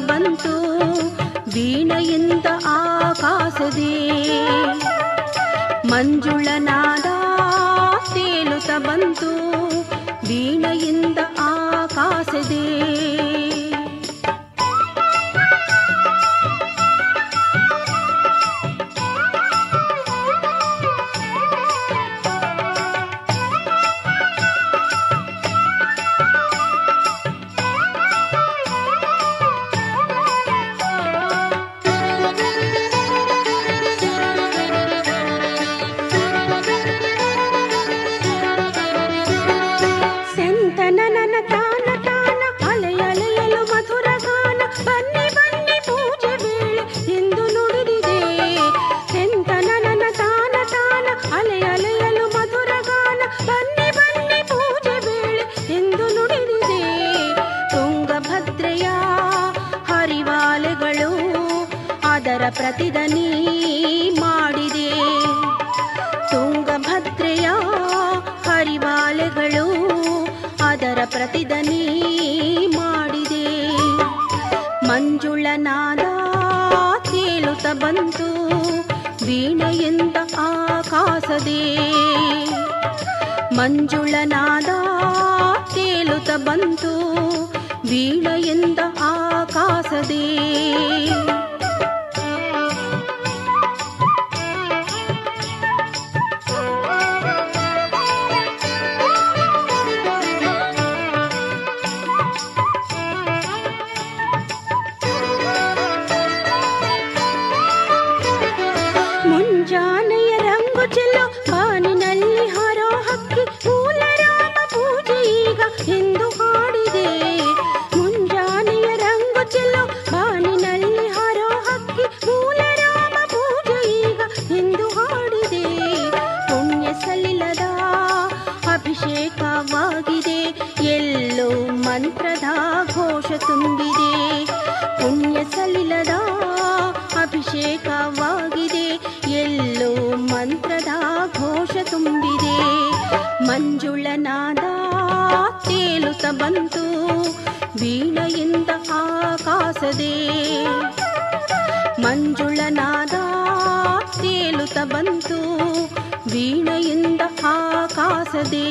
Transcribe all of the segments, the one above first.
ಬಂತು ವೀಣೆಯಿಂದ ಆಕಾಶದೇ. ಮಂಜುಳನಾದ ತೇಲುತ್ತ ಬಂತು ವೀಣೆಯಿಂದ ಆಕಾಶದೇ. ಪ್ರತಿದನಿ ಮಾಡಿದೆ ತುಂಗಭದ್ರೆಯ ಹರಿವಾಲೆಗಳು ಅದರ ಪ್ರತಿದನಿ ಮಾಡಿದೆ. ಮಂಜುಳನಾದ ತೇಲುತ್ತ ಬಂತು ವೀಣೆಯಿಂದ ಆಕಾಶದೇ. ಮಂಜುಳನಾದ ತೇಲುತ್ತ ಬಂತು ವೀಣೆಯಿಂದ ಆಕಾಶದೇ. ಮುಂಜಾನೆಯ ರಂಗು ಚೆಲ್ಲೋ ಬಾನಿನಲ್ಲಿ ಹಾರೋ ಹಕ್ಕಿ ಮೂಲರಾಮ ಪೂಜೆ ಈಗ ಎಂದು ಹಾಡಿದೆ. ಮುಂಜಾನೆಯ ರಂಗು ಚೆಲ್ಲೋ ಬಾನಿನಲ್ಲಿ ಹಾರೋ ಹಕ್ಕಿ ಮೂಲರಾಮ ಪೂಜೆ ಈಗ ಎಂದು ಹಾಡಿದೆ. ಪುಣ್ಯ ಸಲಿಲದ ಅಭಿಷೇಕವಾಗಿದೆ ಎಲ್ಲೋ ಮಂತ್ರದ ಘೋಷ ತುಂಬಿದೆ. ಪುಣ್ಯ ಸಲಿಲದ ಅಭಿಷೇಕವಾಗಿದೆ ಎಲ್ಲೋ ಮಂತ್ರದ ಘೋಷ ತುಂಬಿದೆ. ಮಂಜುಳನಾದ ತೇಲುತ್ತ ಬಂತು ವೀಣೆಯಿಂದ ಆಕಾಶದೇ. ಮಂಜುಳನಾದ ತೇಲುತ್ತ ಬಂತು ವೀಣೆಯಿಂದ ಆಕಾಶದೇ.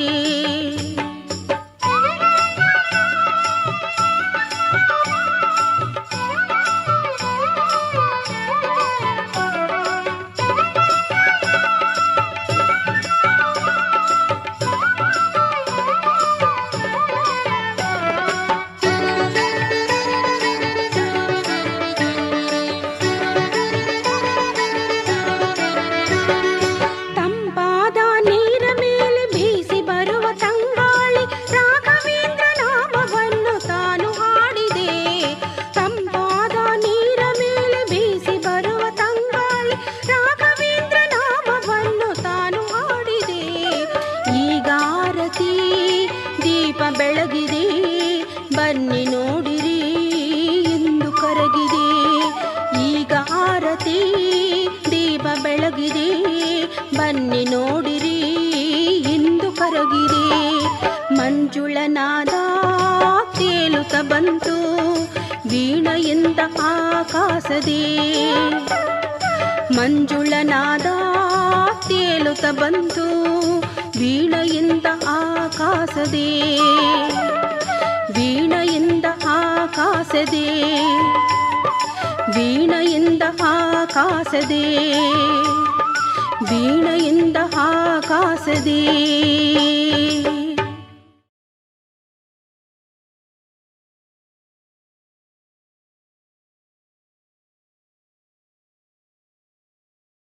ಬೆಳಗಿದೆ ಬನ್ನಿ ನೋಡಿರಿ ಎಂದು ಕರಗಿದೆ. ಈಗ ಆರತಿ ದೀಪ ಬೆಳಗಿದೆ ಬನ್ನಿ ನೋಡಿರಿ ಎಂದು ಕರಗಿದೆ. ಮಂಜುಳನಾದ ತೇಲುತ್ತ ಬಂತು ವೀಣೆಯಿಂದ ಆಕಾಶದೇ. ಮಂಜುಳನಾದ ತೇಲುತ್ತ ಬಂತು ವೀಣೆಯಿಂದ ಆಕಾಶದೇ. ವೀಣೆಯಿಂದ ಆಕಾಶದೇ. ವೀಣೆಯಿಂದ ಆಕಾಶದೇ. ವೀಣೆಯಿಂದ ಆಕಾಶದೇ.